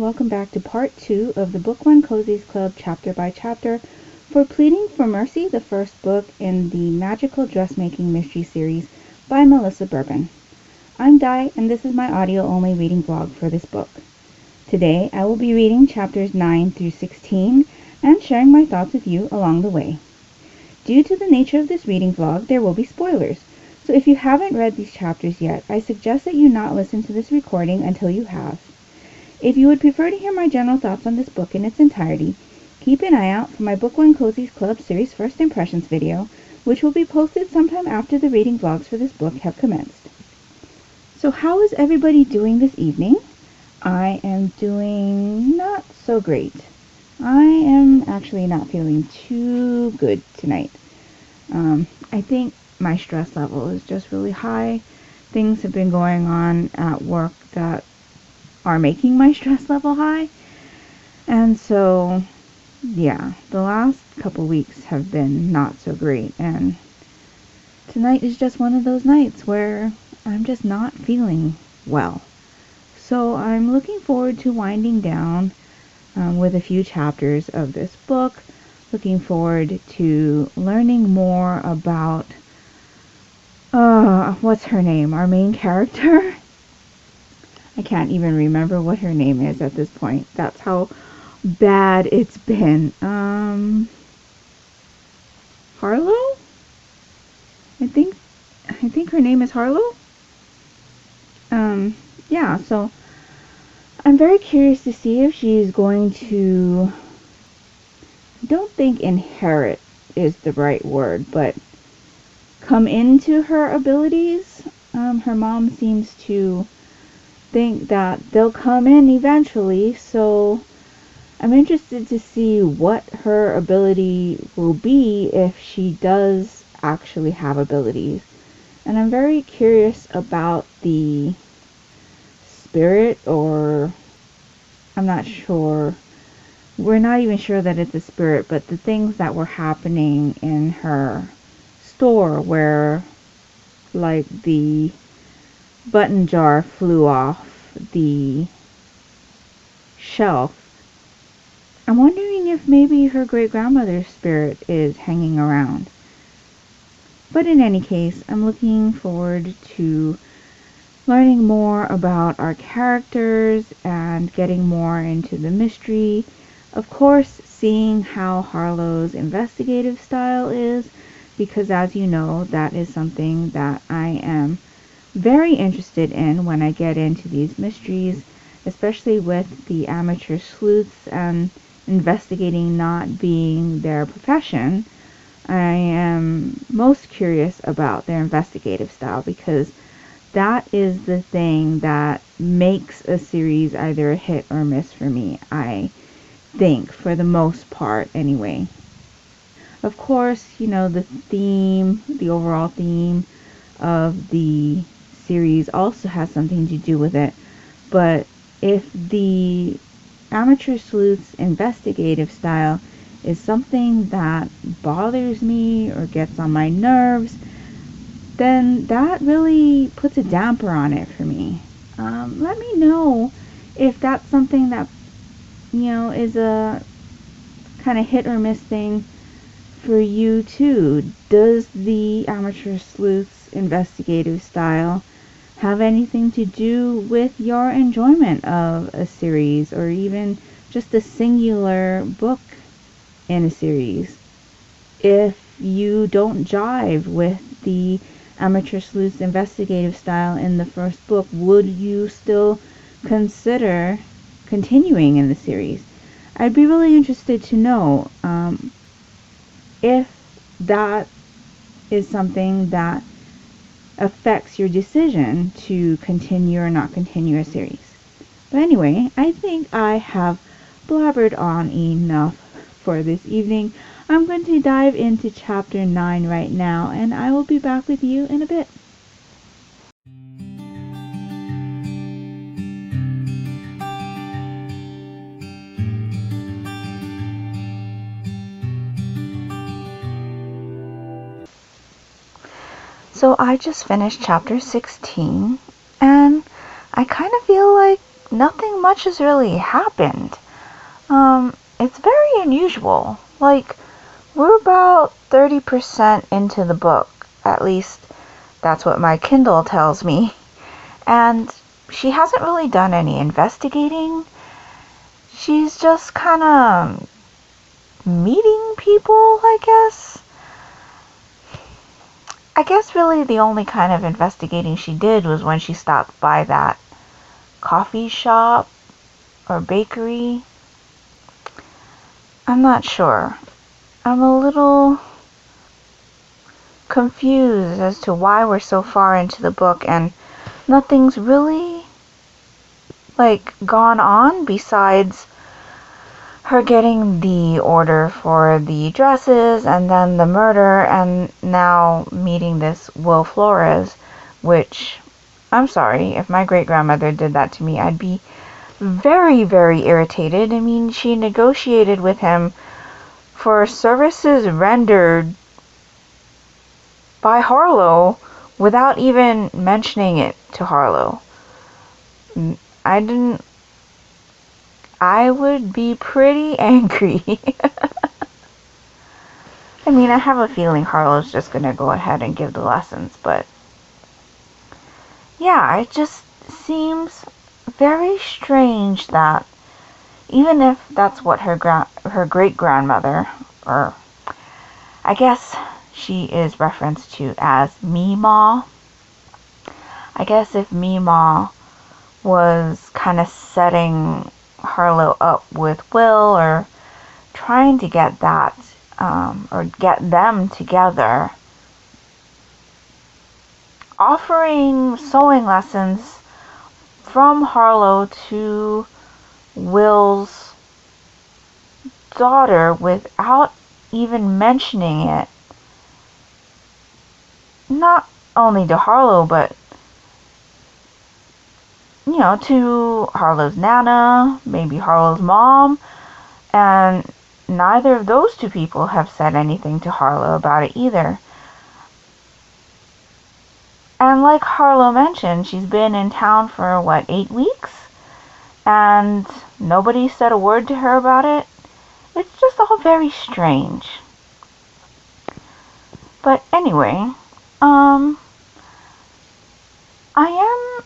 welcome back to part 2 of the Book One Cozies Club chapter by chapter for Pleating for Mercy, the first book in the Magical Dressmaking Mystery series by Melissa Bourbon. I'm Di, and this is my audio-only reading vlog for this book. Today I will be reading chapters 9 through 16 and sharing my thoughts with you along the way. Due to the nature of this reading vlog, there will be spoilers. So if you haven't read these chapters yet, I suggest that you not listen to this recording until you have. If you would prefer to hear my general thoughts on this book in its entirety, keep an eye out for my Book One Cozies Club series First Impressions video, which will be posted sometime after the reading vlogs for this book have commenced. So how is everybody doing this evening? I am doing not so great. I am actually not feeling too good tonight. I think my stress level is just really high. Things have been going on at work that are making my stress level high. And so, yeah, the last couple weeks have been not so great. And tonight is just one of those nights where I'm just not feeling well. So I'm looking forward to winding down with a few chapters of this book. Looking forward to learning more about what's her name? Our main character? I can't even remember what her name is at this point. That's how bad it's been. Harlow? I think her name is Harlow? Yeah, so I'm very curious to see if she's going to, I don't think inherit is the right word, but come into her abilities. Her mom seems to think that they'll come in eventually, so I'm interested to see what her ability will be if she does actually have abilities. And I'm very curious about the spirit, or I'm not sure. We're not even sure that it's a spirit, but the things that were happening in her store where, like, the button jar flew off the shelf. I'm wondering if maybe her great-grandmother's spirit is hanging around. But in any case, I'm looking forward to learning more about our characters and getting more into the mystery. Of course, seeing how Harlow's investigative style is, because as you know, that is something that I am very interested in when I get into these mysteries, especially with the amateur sleuths and investigating not being their profession. I am most curious about their investigative style, because that is the thing that makes a series either a hit or miss for me, I think, for the most part anyway. Of course, you know, the overall theme of the series also has something to do with it, but if the amateur sleuth's investigative style is something that bothers me or gets on my nerves, then that really puts a damper on it for me. Let me know if that's something that, you know, is a kind of hit or miss thing for you too. Does the amateur sleuth's investigative style have anything to do with your enjoyment of a series, or even just a singular book in a series? If you don't jive with the amateur sleuth's investigative style in the first book, would you still consider continuing in the series? I'd be really interested to know if that is something that affects your decision to continue or not continue a series. But anyway, I think I have blabbered on enough for this evening. I'm going to dive into chapter 9 right now, and I will be back with you in a bit. So I just finished chapter 16, and I kind of feel like nothing much has really happened. It's very unusual. Like, we're about 30% into the book. At least that's what my Kindle tells me. And she hasn't really done any investigating. She's just kind of meeting people, I guess. I guess really the only kind of investigating she did was when she stopped by that coffee shop or bakery. I'm not sure. I'm a little confused as to why we're so far into the book and nothing's really gone on besides her getting the order for the dresses and then the murder and now meeting this Will Flores, which, I'm sorry, if my great-grandmother did that to me, I'd be very, very irritated. I mean, she negotiated with him for services rendered by Harlow without even mentioning it to Harlow. I would be pretty angry. I mean, I have a feeling Harlow's just gonna go ahead and give the lessons, but yeah, it just seems very strange that even if that's what her great-grandmother, or I guess she is referenced to as Meemaw. I guess if Meemaw was kind of setting Harlow up with Will or trying to get that or get them together, offering sewing lessons from Harlow to Will's daughter without even mentioning it, not only to Harlow but to Harlow's Nana, maybe Harlow's mom, and neither of those two people have said anything to Harlow about it either. And like Harlow mentioned, she's been in town for, 8 weeks? And nobody said a word to her about it? It's just all very strange. But anyway, I am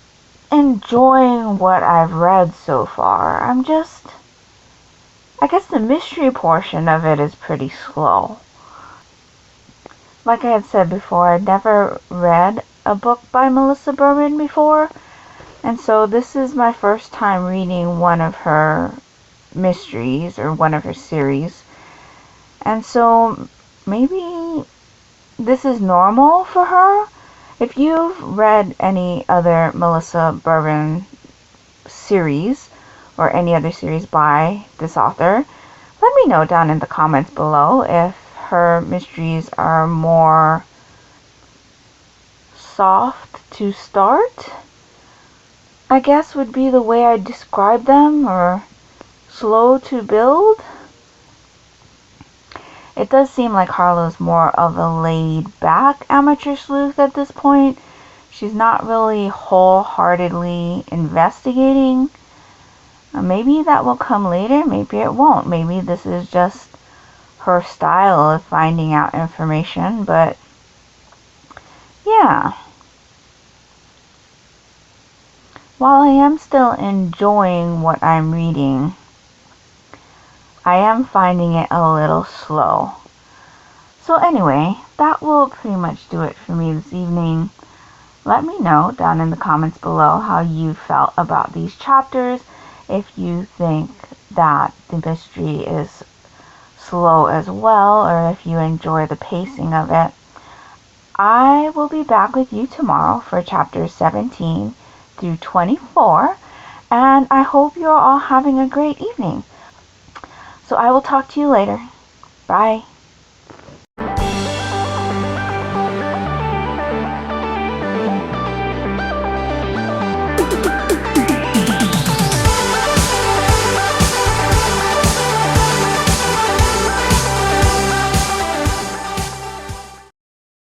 enjoying what I've read so far. I guess the mystery portion of it is pretty slow. Like I had said before, I'd never read a book by Melissa Bourbon before, and so this is my first time reading one of her mysteries or one of her series. And so maybe this is normal for her. If you've read any other Melissa Bourbon series or any other series by this author, let me know down in the comments below if her mysteries are more soft to start, I guess would be the way I'd describe them, or slow to build. It does seem like Harlow's more of a laid-back amateur sleuth at this point. She's not really wholeheartedly investigating. Maybe that will come later, maybe it won't. Maybe this is just her style of finding out information, but yeah. While I am still enjoying what I'm reading, I am finding it a little slow. So anyway, that will pretty much do it for me this evening. Let me know down in the comments below how you felt about these chapters, if you think that the mystery is slow as well, or if you enjoy the pacing of it. I will be back with you tomorrow for chapters 17 through 24, and I hope you're all having a great evening. So I will talk to you later. Bye.